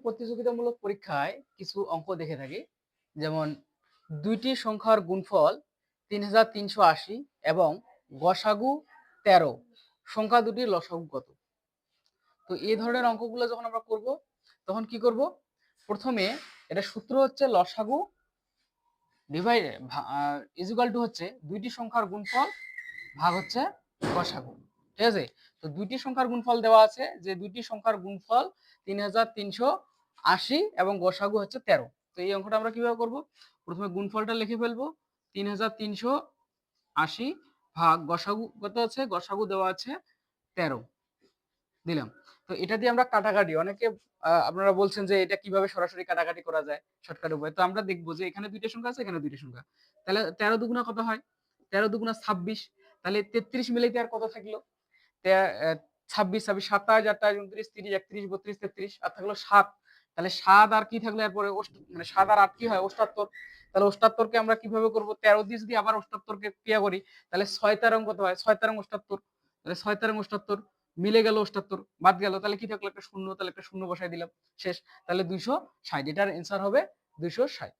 প্রতিযোগিতামূলক পরীক্ষায় কিছু অঙ্ক দেখে থাকি, যেমন দুইটি সংখ্যার গুণফল ৩৩৮০ এবং গসাগু ১৩, সংখ্যা দুটির লসাগু কত? তো এই ধরনের অঙ্কগুলো যখন আমরা করব তখন কি করব, প্রথমে এটা সূত্র হচ্ছে লসাগু ডিভাইড ইজ ইকুয়াল টু হচ্ছে দুইটি সংখ্যার গুণফল ভাগ হচ্ছে গসাগু। ঠিক আছে, তো দুইটি সংখ্যার গুণফল দেওয়া আছে, যে দুইটি সংখ্যার গুণফল ৩৩৮০ এবং গসাগু হচ্ছে ১৩। তো এই অঙ্কটা আমরা কিভাবে করব, প্রথমে গুণফলটা লিখে ফেলবো, ৩৩৮০ ভাগ গসাগু কত আছে, গসাগু দেওয়া আছে ১৩ দিলাম। তো এটা দিয়ে আমরা কাটাকাটি, অনেকে আপনারা বলছেন যে এটা কিভাবে সরাসরি কাটাকাটি করা যায় শর্টকাট উপায়। তো আমরা দেখবো যে এখানে দুইটা সংখ্যা আছে, এখানে দুইটা সংখ্যা, তাহলে ১৩ দুগুণা কত হয়, ১৩ দুগুণা ২৬, তাহলে ৩৩ মিলাইতে আর কত থাকলো, ২৬ ২৬ ২৭ ২৮ ২৯ ৩০ ৩১ ৩২ ৩৩ আর থাকলো ৭, তাহলে ৭ আর কি থাকলো এরপরে মানে ৭ আর ৮ কি হয় ৭৮। তাহলে ৭৮ কে আমরা কিভাবে করব, ১৩ দিয়ে যদি আবার ৭৮ কে ক্রিয়া করি তাহলে ৬ তেরং কত হয়, ৬ তেরং ৭৮, তাহলে ৬ তেরং ৭৮ মিলে গেল, ৭৮ বাদ গেল, তাহলে কি থাকলো একটা শূন্য, তাহলে একটা শূন্য বসাই দিলাম, শেষ। তাহলে ২৬০, এটার অ্যান্সার হবে ২৬০।